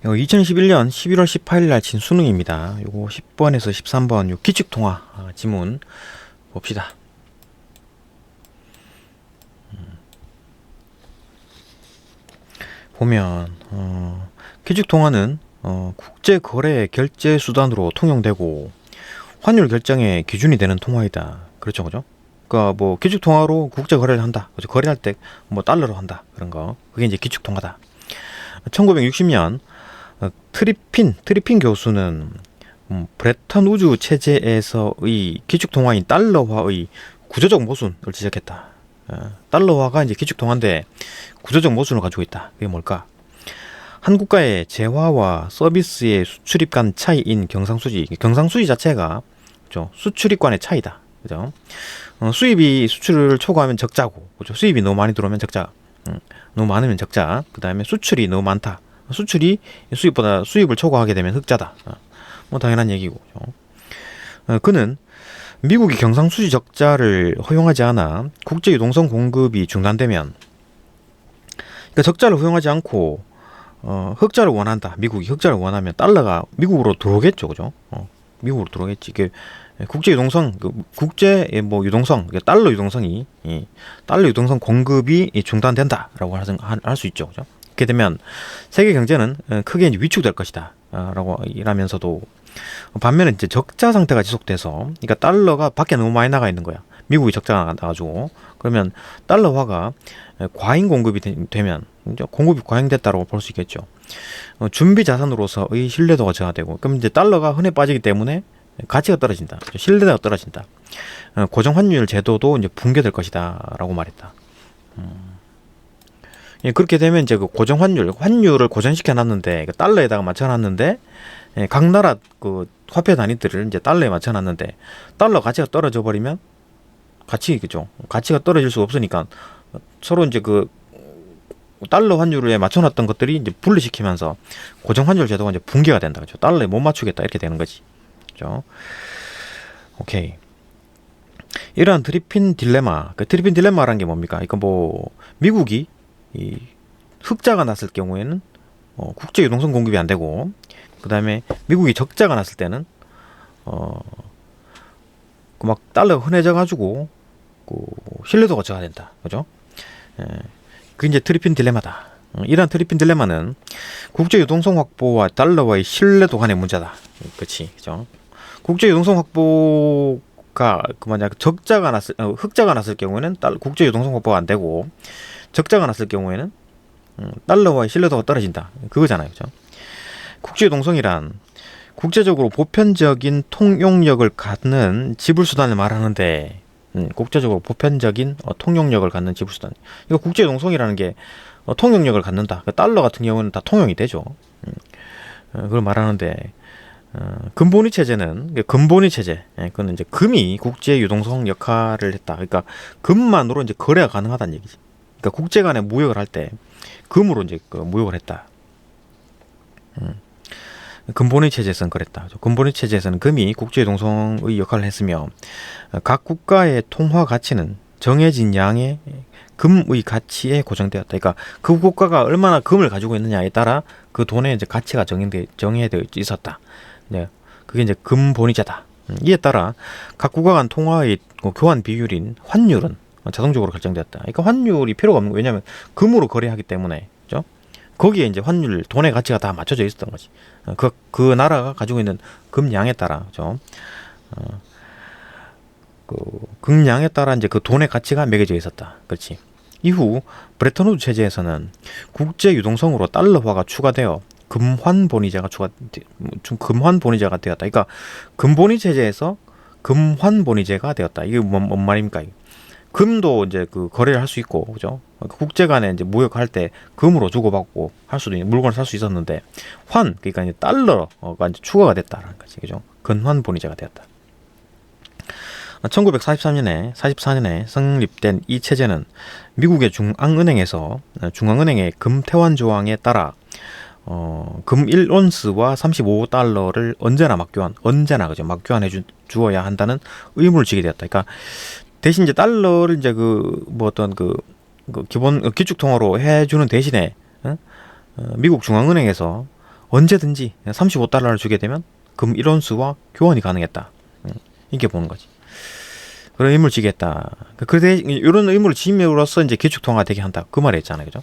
2021년 11월 18일 날 친 수능입니다. 요거 10번에서 13번 요 기축통화 지문 봅시다. 보면 기축통화는 국제거래 결제 수단으로 통용되고 환율 결정의 기준이 되는 통화이다. 그렇죠, 그죠? 그러니까 뭐 기축통화로 국제 거래를 한다. 그죠? 거래할 때 뭐 달러로 한다. 그런 거. 그게 이제 기축통화다. 1960년 트리핀 교수는 브레턴 우주 체제에서의 기축통화인 달러화의 구조적 모순을 지적했다. 달러화가 이제 기축통화인데 구조적 모순을 가지고 있다. 그게 뭘까? 한 국가의 재화와 서비스의 수출입 간 차이인 경상수지 자체가 그죠? 수출입 간의 차이다. 그죠? 수입이 수출을 초과하면 적자고, 그죠? 수입이 너무 많이 들어오면 적자, 너무 많으면 적자. 그 다음에 수출이 너무 많다. 수출이 수입보다 수입을 초과하게 되면 흑자다. 뭐 당연한 얘기고. 그는 미국이 경상수지 적자를 허용하지 않아 국제 유동성 공급이 중단되면, 그러니까 적자를 허용하지 않고 흑자를 원한다. 미국이 흑자를 원하면 달러가 미국으로 들어오겠죠, 그죠? 미국으로 들어오겠지. 이게 국제 유동성, 국제 뭐 유동성, 달러 유동성이 달러 유동성 공급이 중단된다라고 할 수 있죠, 그죠? 그렇게 되면 세계 경제는 크게 이제 위축될 것이다. 라고 이라면서도 반면에 이제 적자 상태가 지속돼서, 그러니까 달러가 밖에 너무 많이 나가 있는 거야. 미국이 적자가 나가지고 그러면 달러화가 과잉 공급이 되면 이제 공급이 과잉됐다고 볼 수 있겠죠. 준비 자산으로서의 신뢰도가 저하되고, 그럼 이제 달러가 흔해 빠지기 때문에 가치가 떨어진다. 신뢰도가 떨어진다. 고정 환율 제도도 이제 붕괴될 것이다라고 말했다. 예, 그렇게 되면 이제 그 고정 환율을 고정시켜 놨는데, 달러에다가 맞춰 놨는데, 각 나라 그 화폐 단위들을 이제 달러에 맞춰 놨는데 달러 가치가 떨어져 버리면 그죠? 가치가 떨어질 수 없으니까 서로 이제 그 달러 환율에 맞춰 놨던 것들이 이제 분리시키면서 고정 환율 제도가 이제 붕괴가 된다. 그죠? 달러에 못 맞추겠다. 이렇게 되는 거지. 그죠? 오케이. 이러한 트리핀 딜레마, 그 트리핀 딜레마라는 게 뭡니까? 이거 뭐 미국이 이 흑자가 났을 경우에는 국제 유동성 공급이 안 되고, 그 다음에 미국이 적자가 났을 때는 그 막 달러가 흔해져 가지고 그 신뢰도가 저하된다. 그죠? 그게 이제 트리핀 딜레마다. 이러한 트리핀 딜레마는 국제 유동성 확보와 달러와의 신뢰도 간의 문제다. 그렇지, 그죠? 국제 유동성 확보가 그 만약 흑자가 났을 경우에는 국제 유동성 확보가 안 되고, 적자가 났을 경우에는 달러와의 신뢰도가 떨어진다. 그거잖아요, 그죠? 국제 유동성이란 국제적으로 보편적인 통용력을 갖는 지불수단을 말하는데, 국제적으로 보편적인 통용력을 갖는 지불수단. 이거 국제 유동성이라는 게 통용력을 갖는다. 달러 같은 경우는 다 통용이 되죠. 그걸 말하는데, 금본위 체제는 그거는 이제 금이 국제 유동성 역할을 했다. 그러니까 금만으로 이제 거래가 가능하다는 얘기지. 그러니까 국제 간에 무역을 할 때 금으로 이제 무역을 했다. 금본위 체제에서는 그랬다. 금본위 체제에서는 금이 국제 유동성의 역할을 했으며, 각 국가의 통화 가치는 정해진 양의 금의 가치에 고정되었다. 그러니까 그 국가가 얼마나 금을 가지고 있느냐에 따라 그 돈의 이제 가치가 정해져 있었다. 네, 그게 이제 금본위제다. 이에 따라 각 국가 간 통화의 교환 비율인 환율은 자동적으로 결정되었다. 그러니까 환율이 필요가 없는 거예요. 왜냐하면 금으로 거래하기 때문에, 그죠? 거기에 이제 환율, 돈의 가치가 다 맞춰져 있었던 거지. 그 나라가 가지고 있는 금량에 따라, 그죠? 그 금량에 따라 이제 그 돈의 가치가 매겨져 있었다. 그렇지. 이후 브레턴 우드 체제에서는 국제 유동성으로 달러화가 추가되어 금환본위제가 되었다. 그러니까 금본위 체제에서 금환본위제가 되었다. 이게 뭔 말입니까? 금도 이제 그 거래를 할 수 있고, 그죠? 국제 간에 이제 무역할 때 금으로 주고받고 할 수도 있는, 물건을 살 수 있었는데, 그러니까 이제 달러가 이제 추가가 됐다라는 거지, 그죠? 근환본위제가 되었다. 1944년에 성립된 이 체제는 미국의 중앙은행의 금태환 조항에 따라 금 1온스와 35달러를 언제나 막교환해 주어야 한다는 의무를 지게 되었다. 그러니까 대신 이제 달러를 이제 기본 기축 통화로 해주는 대신에 미국 중앙은행에서 언제든지 35달러를 주게 되면 금 1온스와 교환이 가능했다. 이게 보는 거지. 그런 의무를 지게 했다. 그래 이런 의무를 지임으로써 이제 기축통화가 되게 한다. 그 말이 있잖아요, 그죠?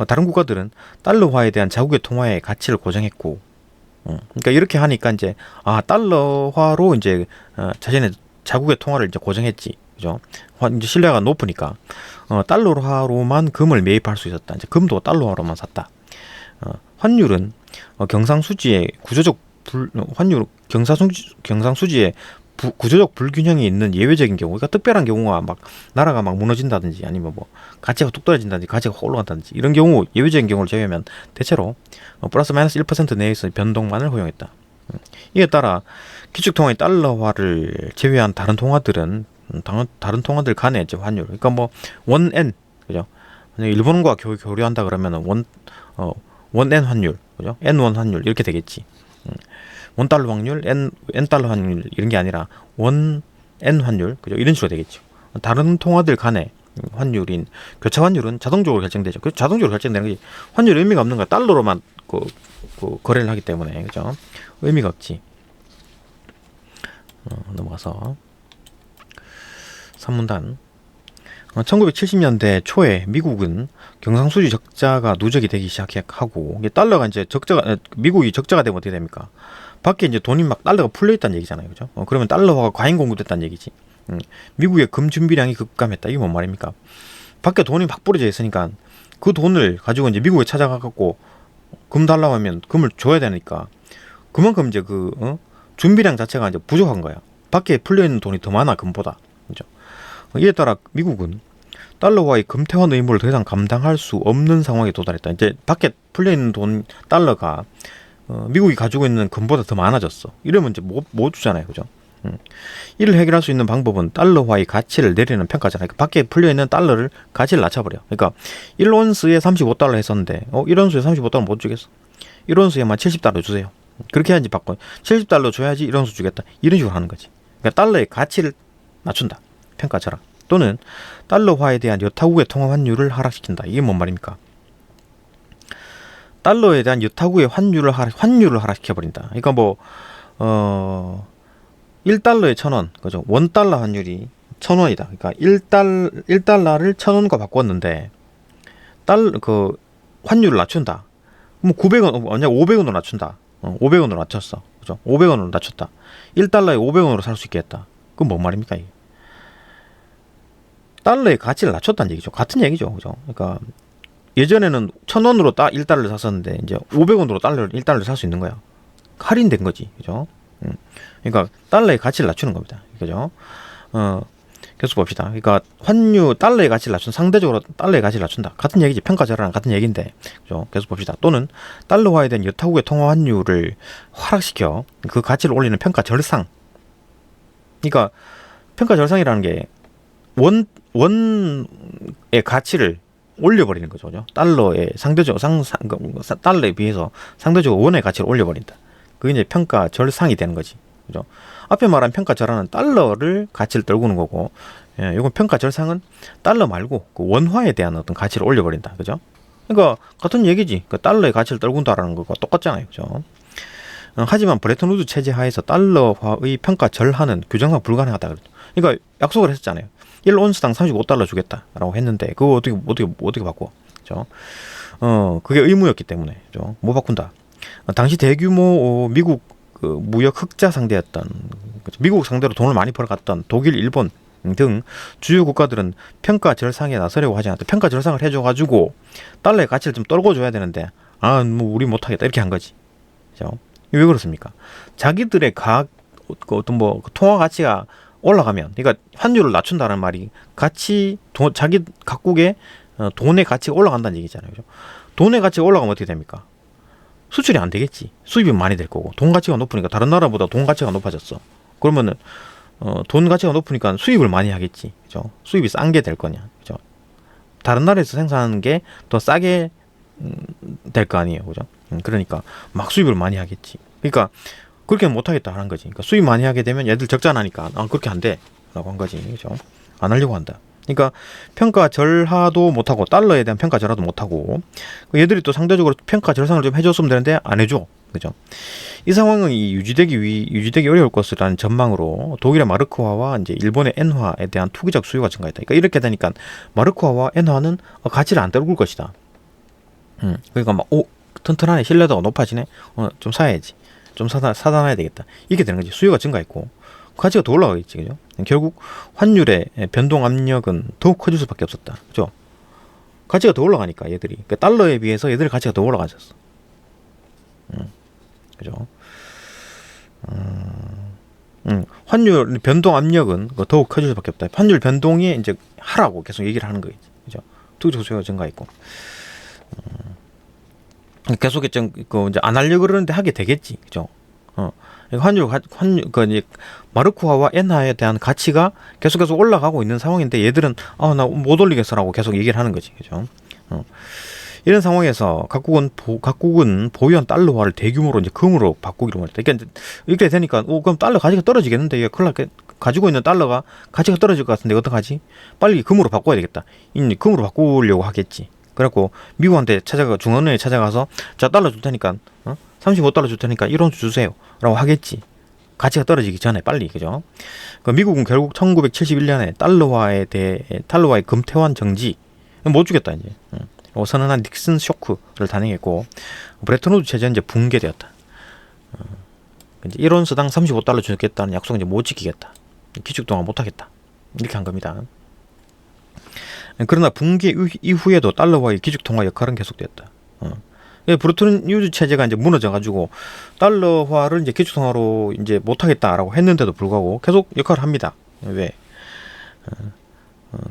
다른 국가들은 달러화에 대한 자국의 통화의 가치를 고정했고, 그러니까 이렇게 하니까 이제 달러화로 이제 자신의 자국의 통화를 이제 고정했지, 그죠? 이제 신뢰가 높으니까 달러화로만 금을 매입할 수 있었다. 이제 금도 달러화로만 샀다. 환율은 경상수지의 경상수지의 구조적 불균형이 있는 예외적인 경우, 그러니까 특별한 경우가 막 나라가 막 무너진다든지 아니면 뭐 가치가 뚝 떨어진다든지 가치가 확 올라간다든지 이런 경우, 예외적인 경우를 제외하면 대체로 플러스 마이너스 1% 내에서 변동만을 허용했다. 이에 따라 기축통화의 달러화를 제외한 다른 통화들은 다른 통화들 간의 이제 환율, 그러니까 뭐 원엔, 그죠? 일본과 교류한다 그러면은 원엔 환율, 그죠? N1 환율 이렇게 되겠지. 원달러 환율, N달러 환율 이런 게 아니라 원 N 환율, 그죠? 이런 식으로 되겠죠. 다른 통화들 간의 환율인 교차 환율은 자동적으로 결정되죠. 그 자동적으로 결정되는 게 환율 의미가 없는 거야. 달러로만 거래를 하기 때문에, 그죠? 의미가 없지. 넘어가서 3문단. 1970년대 초에 미국은 경상수지 적자가 누적이 되기 시작하고, 달러가 이제 미국이 적자가 되면 어떻게 됩니까? 밖에 이제 돈이 막 달러가 풀려 있다는 얘기잖아요, 그죠? 그러면 달러화가 과잉 공급됐다는 얘기지. 미국의 금 준비량이 급감했다. 이게 뭔 말입니까? 밖에 돈이 막 뿌려져 있으니까 그 돈을 가지고 이제 미국에 찾아가갖고 금 달라고 하면 금을 줘야 되니까 그만큼 이제 준비량 자체가 이제 부족한 거야. 밖에 풀려 있는 돈이 더 많아, 금보다. 그죠? 이에 따라 미국은 달러화의 금태환 의무를 더 이상 감당할 수 없는 상황에 도달했다. 이제 밖에 풀려 있는 달러가 미국이 가지고 있는 금보다 더 많아졌어. 이러면 이제 못 주잖아요, 그죠? 이를 해결할 수 있는 방법은 달러화의 가치를 내리는 평가잖아요. 그러니까 밖에 풀려 있는 달러를 가치를 낮춰버려. 그러니까 1온스에 35달러 했었는데 1온스에 35달러 못 주겠어. 1온스에만 70달러 주세요. 그렇게 해야지 바꿔. 70달러 줘야지 1온스 주겠다. 이런 식으로 하는 거지. 그러니까 달러의 가치를 낮춘다. 평가처럼. 또는 달러화에 대한 여타국의 통화 환율을 하락시킨다. 이게 뭔 말입니까? 달러에 대한 여타국의 환율을 하락시켜버린다. 그러니까 뭐 1달러에 1,000원, 그죠? 원달러 환율이 1,000원이다. 그러니까 1달러를 1,000원과 바꿨는데 환율을 낮춘다. 그럼 900원, 아니야 500원으로 낮춘다. 500원으로 낮췄어. 그죠? 500원으로 낮췄다. 1달러에 500원으로 살 수 있게 했다. 그건 뭔 말입니까, 이게? 달러의 가치를 낮췄다는 얘기죠. 같은 얘기죠. 그죠? 그러니까 예전에는 1,000원으로 1달러를 샀었는데 이제 500원으로 1달러를 살 수 있는 거야. 할인된 거지. 그죠? 그러니까 달러의 가치를 낮추는 겁니다. 그죠? 계속 봅시다. 그러니까 달러의 가치를 낮춘, 상대적으로 달러의 가치를 낮춘다. 같은 얘기지. 평가절하랑 같은 얘기인데. 그죠? 계속 봅시다. 또는 달러화에 대한 여타국의 통화 환율을 하락시켜 그 가치를 올리는 평가절상. 그러니까 평가절상이라는 게 원의 가치를 올려버리는 거죠. 그죠? 달러에 달러에 비해서 상대적으로 원의 가치를 올려버린다. 그게 이제 평가절상이 되는 거지. 그죠? 앞에 말한 평가절하는 달러를 가치를 떨구는 거고, 이건 평가절상은 달러 말고 그 원화에 대한 어떤 가치를 올려버린다. 그죠? 그러니까 같은 얘기지. 그 달러의 가치를 떨군다라는 거가 똑같잖아요. 그죠? 하지만 브레튼 우드 체제 하에서 달러화의 평가절하는 규정상 불가능하다. 그러니까 약속을 했었잖아요. 1온스당 35달러 주겠다라고 했는데 그거 어떻게 바꿔? 그죠? 그게 의무였기 때문에 그죠? 못 바꾼다. 당시 대규모 미국 무역 흑자 상대였던, 미국 상대로 돈을 많이 벌어갔던 독일, 일본 등 주요 국가들은 평가 절상에 나서려고 하지 않았다. 평가 절상을 해줘가지고 달러의 가치를 좀 떨궈줘야 되는데 뭐 우리 못하겠다 이렇게 한 거지. 그죠? 왜 그렇습니까? 자기들의 어떤 통화 가치가 올라가면, 그러니까 환율을 낮춘다는 말이 자기 각국의 돈의 가치가 올라간다는 얘기잖아요. 그죠? 돈의 가치가 올라가면 어떻게 됩니까? 수출이 안 되겠지. 수입이 많이 될 거고, 돈 가치가 높으니까 다른 나라보다 돈 가치가 높아졌어. 그러면은 돈 가치가 높으니까 수입을 많이 하겠지. 그죠? 수입이 싼 게 될 거냐. 그죠? 다른 나라에서 생산하는 게 더 싸게 될 거 아니에요. 그죠? 그러니까 막 수입을 많이 하겠지. 그러니까 그렇게 못 하겠다 하는 거지. 그러니까 수입 많이 하게 되면 얘들 적자 나니까 그렇게 안 돼. 라고 한 거지. 그죠? 안 하려고 한다. 그러니까 평가 절하도 못하고 달러에 대한 평가 절하도 못하고 얘들이 또 상대적으로 평가 절상을 좀 해줬으면 되는데 안 해줘. 그죠? 이 상황은 유지되기 어려울 것이라는 전망으로 독일의 마르크화와 이제 일본의 엔화에 대한 투기적 수요가 증가했다. 그러니까 이렇게 되니까 마르크화와 엔화는 가치를 안 떨굴 것이다. 그러니까 막 튼튼하네, 신뢰도가 높아지네. 좀 사야지. 좀 사놔야 되겠다. 이렇게 되는 거지. 수요가 증가했고 가치가 더 올라가겠지, 그죠? 결국 환율의 변동 압력은 더욱 커질 수밖에 없었다, 그죠? 가치가 더 올라가니까 얘들이, 그러니까 달러에 비해서 얘들의 가치가 더 올라가졌어. 그죠? 환율 변동 압력은 더욱 커질 수밖에 없다. 환율 변동이 이제 하라고 계속 얘기를 하는 거겠지, 그죠? 투기적 수요가 증가했고, 계속 이제 안 하려고 그러는데 하게 되겠지, 그죠? 환율 이제 마르크화와 엔화에 대한 가치가 계속해서 올라가고 있는 상황인데 얘들은 나 못 올리겠어라고 계속 얘기를 하는 거지, 그죠? 이런 상황에서 각국은 보유한 달러화를 대규모로 이제 금으로 바꾸기로 했다. 그러니까 이렇게 되니까 그럼 달러 가치가 떨어지겠는데, 가지고 있는 달러가 가치가 떨어질 것 같은데 어떡하지? 빨리 금으로 바꿔야 되겠다. 금으로 바꾸려고 하겠지. 그래갖고 미국한테 중앙은행에 찾아가서 자, 달러 줄 테니까 35달러 줄 테니까 1원 주세요 라고 하겠지. 가치가 떨어지기 전에 빨리, 그죠? 미국은 결국 1971년에 달러와의 금태환 정지 못 주겠다 이제. 선언한 닉슨 쇼크를 단행했고 브레튼 우드 체제는 이제 붕괴되었다. 이제 1원수당 35달러 주겠다는 약속은 이제 못 지키겠다. 기축통화 못 하겠다. 이렇게 한 겁니다. 그러나 붕괴 이후에도 달러와의 기축통화 역할은 계속됐다. 브레튼 우드 체제가 이제 무너져가지고 달러화를 이제 기축통화로 이제 못하겠다라고 했는데도 불구하고 계속 역할을 합니다. 왜?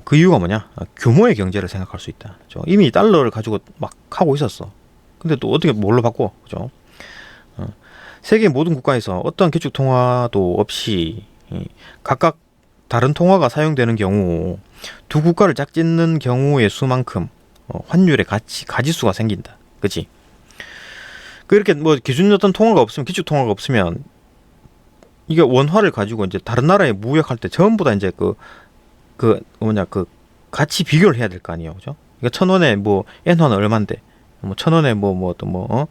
그 이유가 뭐냐? 규모의 경제를 생각할 수 있다. 그죠? 이미 달러를 가지고 막 하고 있었어. 근데 또 어떻게 뭘로 바꿔? 그죠? 세계 모든 국가에서 어떤 기축 통화도 없이 각각 다른 통화가 사용되는 경우 두 국가를 짝짓는 경우의 수만큼 환율의 가지수가 생긴다. 그치? 그렇게 뭐 기준 어떤 통화가 없으면, 기축 통화가 없으면 이게 원화를 가지고 이제 다른 나라에 무역할 때 전부 다 이제 그 같이 비교를 해야 될 거 아니에요, 그죠? 그러니까 1,000원에 뭐 엔화는 얼마인데, 뭐 1,000원에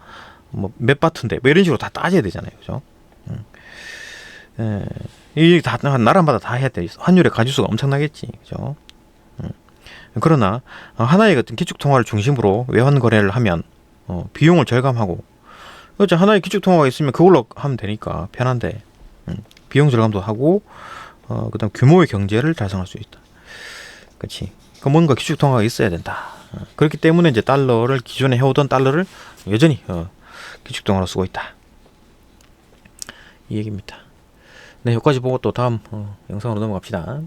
몇 바트인데, 뭐 이런 식으로 다 따져야 되잖아요, 그죠? 이게 다 나라마다 다 해야 돼. 환율의 가지수가 엄청나겠지, 그죠? 그러나 하나의 같은 기축 통화를 중심으로 외환 거래를 하면 비용을 절감하고, 그렇죠? 하나의 기축 통화가 있으면 그걸로 하면 되니까 편한데, 비용 절감도 하고. 그다음 규모의 경제를 달성할 수 있다. 그렇지. 뭔가 기축 통화가 있어야 된다. 그렇기 때문에 이제 달러를 기존에 해오던 달러를 여전히 기축 통화로 쓰고 있다. 이 얘기입니다. 네, 여기까지 보고 또 다음 영상으로 넘어갑시다.